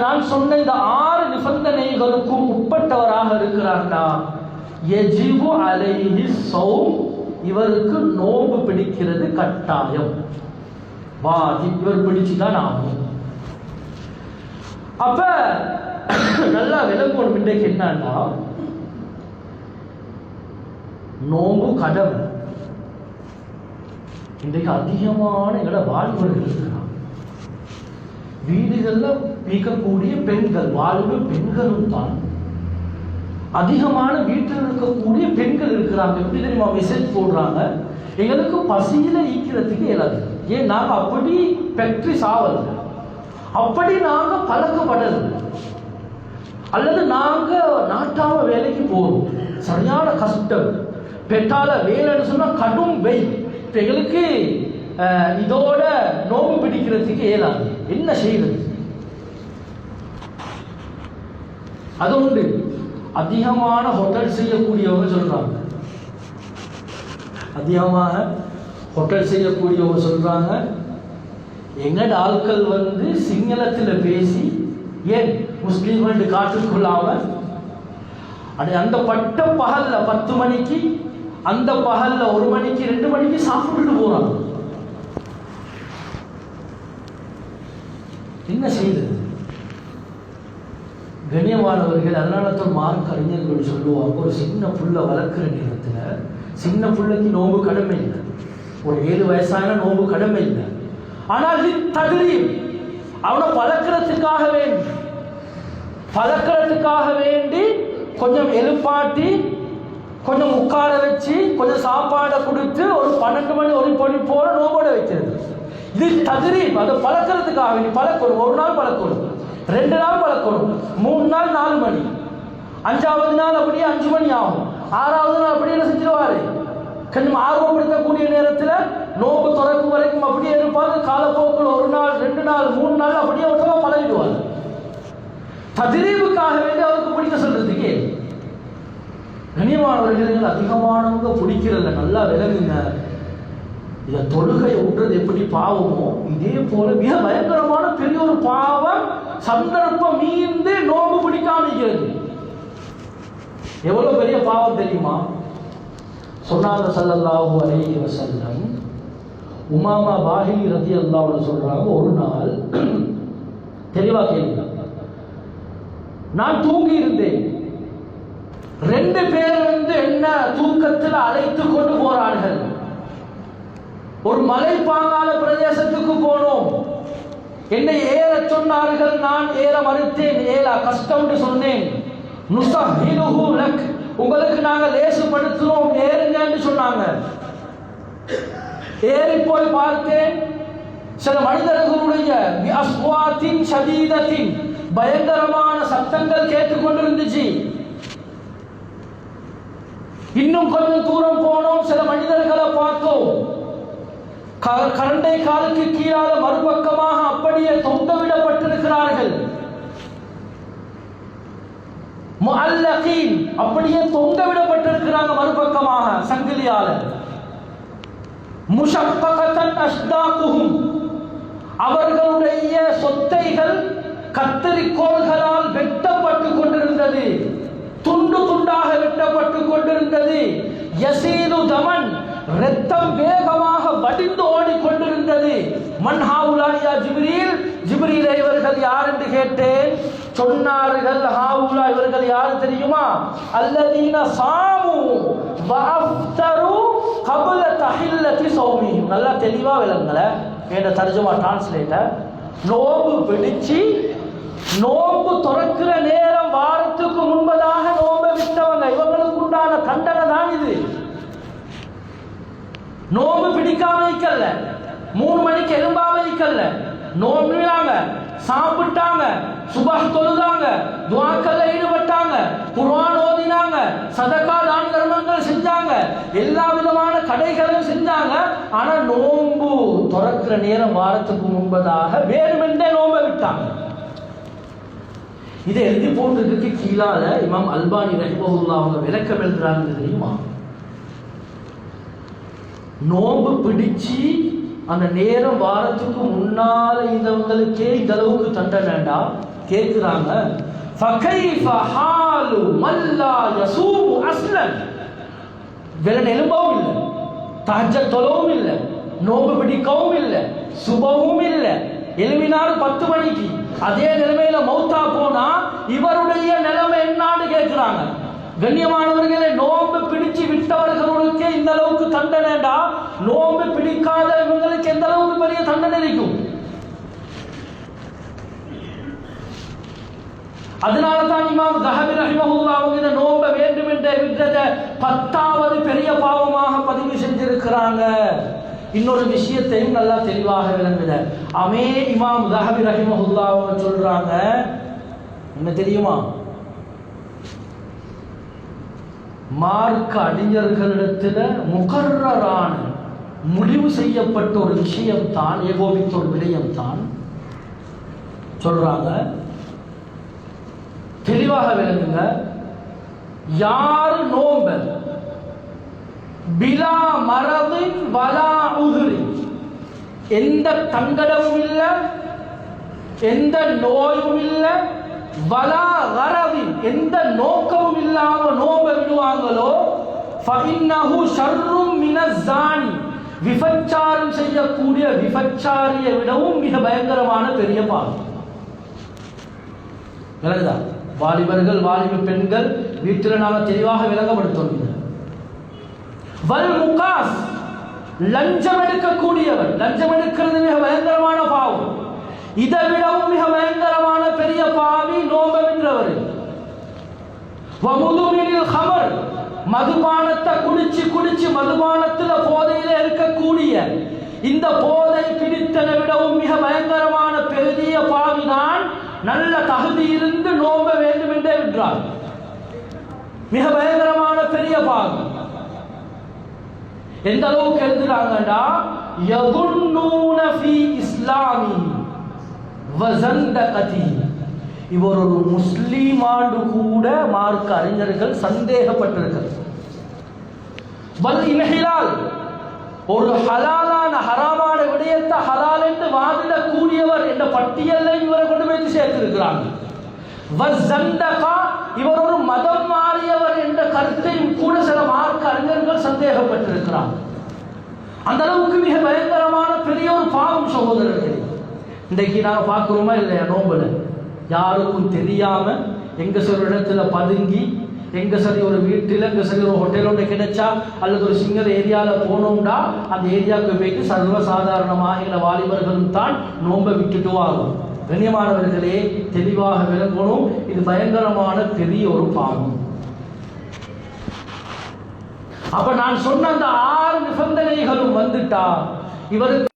நான் சொன்ன இந்த 6 நிபந்தனைகளுக்கும் உட்பட்டவராக இருக்கிறார்டா யஜிபு அலைஹி ஸௌம், இவருக்கு நோன்பு பிடிக்கிறது கட்டாயம், வாஜிப், இவர் பிடிச்சுதான் ஆகும். அப்ப நல்லா விளங்கணும். இன்றைக்கு என்னன்னா, நோன்பு கடமை. இன்றைக்கு அதிகமான எங்களோட வாலிபர்கள் இருக்கிறாங்க. வீடுகள்ல இருக்கக்கூடிய பெண்கள், வாழ்வு பெண்களும் தான் அதிகமான வீட்டில் இருக்கக்கூடிய பெண்கள் இருக்கிறாங்க. எப்படி தெரியுமா மெசேஜ் போடுறாங்க, எங்களுக்கு பசியில ஈக்கிறதுக்கு இயலாது. ஏன் நாங்க அப்படி பெற்று சாவல், அப்படி நாங்க பழக்கப்படல், அல்லது நாங்க நாட்டாம வேலைக்கு போறோம், சரியான கஷ்டம், பெற்றால வேலைன்னு சொன்னா கடும் வெயில், எங்களுக்கு இதோட நோம்பு பிடிக்கிறதுக்கு இயலாது. என்ன செய்வது? அது உண்டு. அதிகமான ஹோட்டல் செய்யக்கூடியவங்க சொல்றாங்க, அதிகமாக ஹோட்டல் செய்யக்கூடியவங்க சொல்றாங்க, எங்கட ஆட்கள் சிங்களத்தில் பேசி ஏன் முஸ்லீம்கள் காட்டுக்கொள்ளாம அந்த பட்ட பகல்ல 10 மணிக்கு, அந்த பகல்ல 1 மணிக்கு 2 மணிக்கு சாப்பிட்டுட்டு போறாங்க. என்ன செய்யுது கண்ணியமானவர்கள்? அதனால தான் மார்க் அறிஞர்கள் சொல்லுவாங்க, ஒரு சின்ன புள்ள வளர்க்குற நேரத்தில் சின்ன புள்ளைக்கு நோம்பு கடமை இல்லை, ஒரு 7 வயசான நோம்பு கடமை இல்லை. ஆனால் தகுதி அவனை பழக்கிறதுக்காக வேண்டி கொஞ்சம் எழுப்பாட்டி, கொஞ்சம் உட்கார வச்சு, கொஞ்சம் சாப்பாடை கொடுத்து ஒரு 12 மணி 1 மணி போல நோம்போட வைக்கிறது. இது தகுதி. அதை பழக்கிறதுக்காக வேண்டி பழக்கணும். 1 நாள் பழக்கணும், 2 நாள் பழக்கணும், 3 நாள் 4 மணி, 5ஆவது நாள் அப்படியே 5 மணி ஆகும், 6ஆவது நாள் அப்படியே என்ன செஞ்சிருவாரு, கொஞ்சம் ஆர்வப்படுத்தக்கூடிய நேரத்தில் நோம்பு திறக்கும் வரைக்கும் அப்படியே இருப்பாரு. காலப்போக்கில் 1 நாள் 2 நாள் 3 நாள் அப்படியே ஒருத்தவங்க பழகிடுவார். ததிரீவுக்காக வேண்டி அவருக்கு பிடிக்க சொல்றதுக்கு கண்ணியமானவர்கள் அதிகமானவங்க பிடிக்கிறத நல்லா விளங்குங்க. இதை தொழுகையை விட்டுறது எப்படி பாவமோ, இதே போல மிக பயங்கரமான பெரிய ஒரு பாவம் சந்தர்ப்பம் மீந்து நோம்பு பிடிக்காமிக்கிறது. எவ்வளவு பெரிய பாவம் தெரியுமா? சொன்னாங்க ஸல்லல்லாஹு அலைஹி வஸல்லம், உமாமா பாஹிலி ரலியல்லாஹு அன்ஹு சொல்றாங்க, ஒரு நாள் தெளிவா கேளுங்க, நான் தூங்கி இருந்தேன், 2 பேர் என்ன தூக்கத்தில் அழைத்து கொண்டு போறார்கள். ஒரு மலைப்பாங்கான பிரதேசத்துக்கு போனோம், என்னை ஏற சொன்னார்கள், நான் ஏற மறுத்தேன், கஷ்டம்னு சொன்னேன். நுஸஹிலுஹு லக், உங்களுக்கு நாங்கள் லேசுபடுத்துறோம், ஏறுங்கன்னு சொன்னாங்க. ஏறி போய் பார்த்தேன், சில மனிதர்களுடைய அஸ்வாத்தின் ஷதீதத்தின் பயங்கரமான சத்தங்கள் கேட்டுக்கொண்டிருந்துச்சு. இன்னும் கொஞ்சம் தூரம் போனோம், சில மனிதர்களை பார்த்தோம், கரண்டை காலுக்கு கீழால மறுபக்கமாக அப்படியே தொங்கவிடப்பட்டிருக்கிறார்கள். முஅல்லகீன், அப்படியே தொங்கவிடப்பட்டிருக்கிறாங்க மறுபக்கமாக சங்கிலியால. முஷப்பகத்தன் அஸ்தாகுஹும், அவர்களுடைய சொத்தைகள் கத்தரிக்கோள்களால் வெட்டப்பட்டு கொண்டிருந்தது, துண்டு துண்டாக வெட்டப்பட்டு கொண்டிருந்தது. யசீலு தமன், இரத்தம் வேகமாக வடிந்து ஓடிக்கொண்டிருந்தது. மன்ஹாவுலாயா ஜிப்ரீல், ஜிப்ரீல் இவர்கள் யார் என்று கேட்டேன். சொன்னார்கள், ஹாவுலா இவர்கள் யார் தெரியுமா? அல்லதீன சாமு வஅஃப்தரு கப்ல தஹில்லதி ஸௌமி. நல்லா தெளிவா விளங்கல என்ற தர்ஜுமா டிரான்ஸ்லேட்டர். நோம்பு பிடிச்சி நோம்பு துறக்கிற நேரம் வாரத்துக்கு முன்பதாக நோம்பை விட்டவங்க, இவங்களுக்கு உண்டான தண்டனை தான் இது. நோம்பு பிடிக்காம வைக்கல, 3 மணிக்கு எலும்பாம வைக்கல, நோம்பினாங்க, சாப்பிட்டாங்க, சுபஹ் தொழுதாங்க, துஆக்கள்ல ஈடுபட்டாங்க, குர்ஆன் ஓதினாங்க, சதகா தான தர்மங்கள் செஞ்சாங்க, எல்லா விதமான கடைகளும் செஞ்சாங்க. ஆனா நோம்பு துறக்கிற நேரம் வாரத்துக்கு முன்பதாக வேணுமென்றே நோம்பை விட்டாங்க. இதை எழுதி போட்டதுக்கு கீழால இமாம் அல்பானி ரஹிமஹுல்லாஹ் அவங்க விளக்கம் எழுதுறாங்க தெரியுமா? நோம்பு பிடிச்சி அந்த நேரம் வாரத்துக்கு முன்னால இந்தவங்களுக்கே இந்த அளவுக்கு தண்டனைண்டா கேட்கிறாங்க, ஃபகைஃப ஹாலு மல்லா யசூபு அஸ்லன். வெள்ளன எலும்பவும் இல்லை, தஹஜ்ஜத் தொழவும் இல்லை, நோம்பு பிடிக்கவும் இல்லை, சுபவும் இல்லை, எழுமினார் 10 மணிக்கு. அதே நிலைமையில மௌத்தா போனா இவருடைய நிலைமை என்னான்னு கேட்கிறாங்க. கண்ணியமானவர்களே, நோம்பு பிடிச்சு விட்டவர்களுக்கே இந்த அளவுக்கு தண்டனைடா, நோம்பு பிடிக்காத இவங்களுக்கு எந்த அளவுக்கு பெரிய தண்டனை இருக்கும். அதனால தான் இமாம் ஸஹபி ரஹிமஹுல்லாஹ் அவங்க இந்த நோம்பை வேண்டும் என்ற விட்டத 10வது பெரிய பாவமாக பதிவு செஞ்சிருக்கிறாங்க. இன்னொரு விஷயத்தையும் நல்லா தெளிவாக விளங்குத. இமாம் ஸஹபி ரஹிமஹுல்லாஹ் அவங்க சொல்றாங்க, என்ன தெரியுமா, மார்க்க அறிஞர்களிடத்தில் முகர்ரரான முடிவு செய்யப்பட்ட ஒரு விஷயம் தான், ஏகோபித்த ஒரு விடயம் தான் சொல்றாங்க. தெளிவாக விளங்குங்க. யார் நோம்ப பிலா மரதின் வலா உதுரி, எந்த தங்கடமும் இல்லை, எந்த நோயும் இல்லை, வலா கரவின் எந்த நோக்கமும் இல்லாம நோம்ப விடுவாங்களோ, ஃபஇன்னஹு ஷர்ரும் மினஸ்ஸானி, விபச்சாரம் செய்யக்கூடிய விபச்சாரியை விடவும் மிக பயங்கரமான பெரிய பாவம். விளங்குதா? வாலிபர்கள், வாலிப பெண்கள் வீட்டில் நாங்கள் தெளிவாக விளங்கப்படுத்தோம். வல் முகாஸ், லஞ்சம் எடுக்கக்கூடியவர், லஞ்சம் எடுக்கிறது மிக பயங்கரமான பாவம். இதை விடவும் மிக பயங்கரமான பெரிய பாவி நோம்பு விடுறவர். வமுதுமினில் ஹமர், மதுபானத்தை குடிச்சு மதுபானத்தில் போதையில இருக்கக்கூடிய இந்த போதை பிடித்தனை விடவும் மிக பயங்கரமான பெரிய பாவிதான் நல்ல தகுதி இருந்து நோம்ப வேண்டும் என்றே விட்டார். மிக பயங்கரமான பெரிய பாவி. எந்த அளவுக்கு எழுதுறாங்கடா, யதுன்னூன ஃபீ இஸ்லாமி வஸந்தகதி, இவர் ஒரு முஸ்லிமாண்டு கூட மார்க்க அறிஞர்கள் சந்தேகப்பட்டிருக்கிறார். வல் இன்ஹிலால், ஒரு ஹலாலான ஹராமான விடயத்தை ஹலால் என்று வாதிடக்கூடியவர் என்ற பட்டியலை இவரை கொண்டு போய் சேர்த்திருக்கிறாங்க. வஸந்தகா, இவர் ஒரு மதம் மாறியவர் என்ற கருத்தையும் கூட சில மார்க்க அறிஞர்கள் சந்தேகப்பட்டிருக்கிறார். அந்த அளவுக்கு மிக பயங்கரமான பெரிய ஒரு பாவம் சகோதரர்களே. இன்றைக்கு நாங்கள் பார்க்குறோமா இல்லையா, நோம்புல யாருக்கும் தெரியாம எங்க சில இடத்துல பதுங்கி, எங்க சரி ஒரு வீட்டில், எங்க சரி ஒரு ஹோட்டல் ஒன்று கிடைச்சா அல்லது ஒரு சிங்கிள் ஏரியாவில் போனோம்னா அந்த ஏரியாவுக்கு போயிட்டு சர்வசாதாரணமாக எங்களை வாலிபர்களும் தான் நோம்பை விட்டுட்டு வாங்கும். கண்ணியமானவர்களே, தெளிவாக விளங்கணும், இது பயங்கரமான பெரிய ஒரு பாவம். அப்ப நான் சொன்ன அந்த 6 நிபந்தனைகளும் வந்துட்டா இவருக்கு